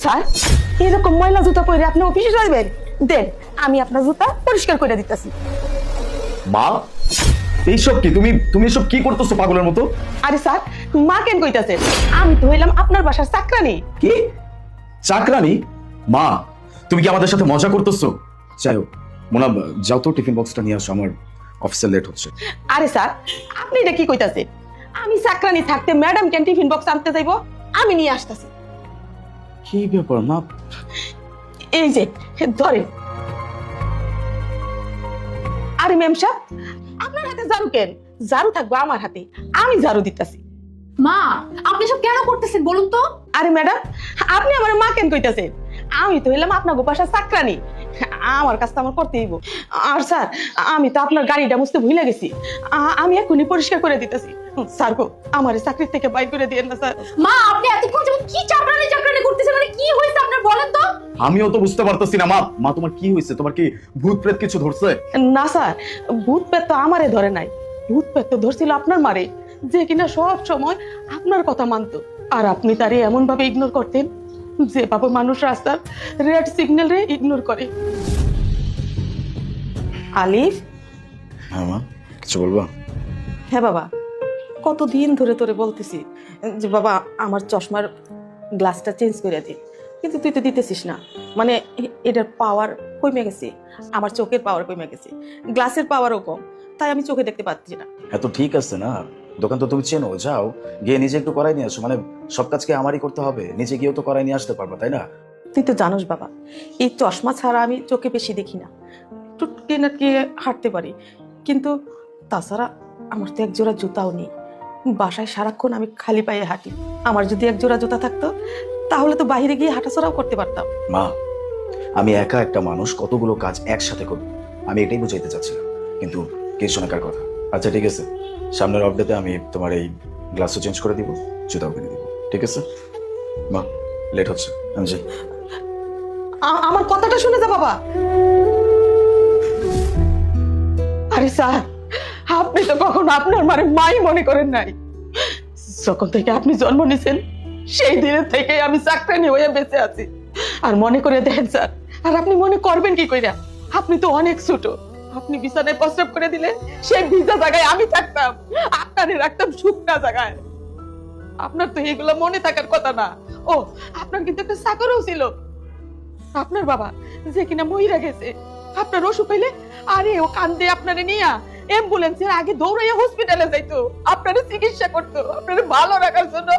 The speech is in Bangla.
স্যার এরকম ময়লা জুতা পরে আপনি অফিসে যাবেন? দেন আমি আপনার জুতা পরিষ্কার করে দিতেছি। মা এইসব কি? তুমি তুমি এসব কি করতেছো পাগলের মতো? আরে স্যার মা কেন কইতাছেন? আমি তো হইলাম আপনার বাসার চাকরানি। কি চাকরানি? মা তুমি কি আমাদের সাথে মজা করতেছো? যাই হোক মোনা, যাও তো টিফিন বক্সটা নিয়ে আসো, আমার অফিসে লেট হচ্ছে। আরে স্যার আপনি এটা কি কইতাছেন? আমি চাকরানি থাকতে ম্যাডাম কেন টিফিন বক্স আনতে যাইবো? আমি নিয়ে আসতেছি। কি ব্যাপার মা? এই যে ধরেন। আরে ম্যাম সাহেব আপনার হাতে ঝাড়ু কেন? ঝাড়ু থাকবো আমার হাতে, আমি ঝাড়ু দিতেছি। মা আপনি সব কেন করতেছেন বলুন তো? আরে ম্যাডাম আপনি আমার মা কেন কইতাছেন? আমি তো হইলাম আপনার গোপাশা চাকরানি, আমার কাজটা আমার করতে হইব। আর স্যার আমি তো আপনার গাড়িটা মুছতে ভুলে গেছি, আমি এখনই পরিষ্কার করে দিতেছি। স্যার গো আমার চাকরি থেকে বাইর করে দিয়েন না স্যার। মা আপনি এতক্ষণ যাবত কি চাকরানি চাকরানি করতেছেন, মানে কি হয়েছে আপনার বলেন তো? আমিও তো বুঝতে পারতেছি না। মা মা তোমার কি হয়েছে? তোমার কি ভূত প্রেত কিছু ধরছে? না স্যার ভূত পেত তো আমারে ধরে নাই, ভূত পেত তো ধরছিল আপনার মারে, যে কিনা সব সময় আপনার কথা মানতো। আর আপনি তারে এমন ভাবে ইগনোর করতেন যে বাবা মানুষ রাস্তার রেড সিগন্যাল রে ইগনোর করে। আলিফ। হ্যাঁ মা, কিছু বলবা? হ্যাঁ বাবা, কতদিন ধরে তোরে বলতেছি যে বাবা আমার চশমার গ্লাসটা চেঞ্জ করে দে, কিন্তু তুই তো দিতেছিস না। মানে এটার পাওয়ার কমে গেছে, আমার চোখের পাওয়ার কমে গেছে, গ্লাসের পাওয়ারও কম, তাই আমি চোখে দেখতে পাচ্ছি না। হ্যাঁ তো ঠিক আছে না, দোকান তো তুমি চেনো, যাও গিয়ে নিজে একটু করাই নিয়ে আসো। মানে সব কাজকে আমারই করতে হবে? নিজে গিয়েও তো করাই নিয়ে আসতে পারবা, তাই না? তুই তো জানোস বাবা এই চশমা ছাড়া আমি চোখে বেশি দেখি না, টুটকে নাটকে হাঁটতে পারি, কিন্তু তাছাড়া আমার তো এক জোড়া জুতাও নেই, বাসায় সারাক্ষণ আমি খালি পায়ে হাঁটি। আমার যদি এক জোড়া জুতা থাকতো তাহলে তো বাইরে গিয়ে হাঁটাচড়াও করতে পারতাম। মা আমি একা একটা মানুষ কতগুলো কাজ একসাথে করব, আমি এটাই বুঝাইতে চাচ্ছিলাম, কিন্তু কে শোনে কার কথা? আচ্ছা ঠিক আছে, সামনের আপডেটে আমি তোমার এই গ্লাসও চেঞ্জ করে দিব, জুতাও কিনে দিব, ঠিক আছে? মা লেট হচ্ছে, আমি যাই। আমার কথাটা শুনে যা বাবা। আরে স্যার আপনি তো কখনো আপনার মারে মাই মনে করেন নাই। যখন থেকে আপনি জন্ম নিয়েছেন সেই দিনের থেকে আমি চাকরানি হয়ে বেঁচে আছি। আর মনে করে দেখেন স্যার, আর আপনি মনে করবেন কি কইরা? আপনি তো অনেক ছোট, আপনি বিছানায় প্রস্রাব করে দিলে সেই ভিজা জায়গায় আমি থাকতাম, আপনারে রাখতাম শুকনা জায়গায়। আপনার তো এগুলো মনে থাকার কথা না। ও আপনার কিন্তু একটা চাকরও ছিল, আপনার বাবা যে কিনা মহিলা গেছে, আপনার অসুখ হইলে আরে ও কান্দে আপনারে নিয়া অ্যাম্বুলেন্সের আগে দৌড়াইয়া হসপিটালে যাইতো, আপনারে চিকিৎসা করতো, আপনারে ভালো রাখার জন্য।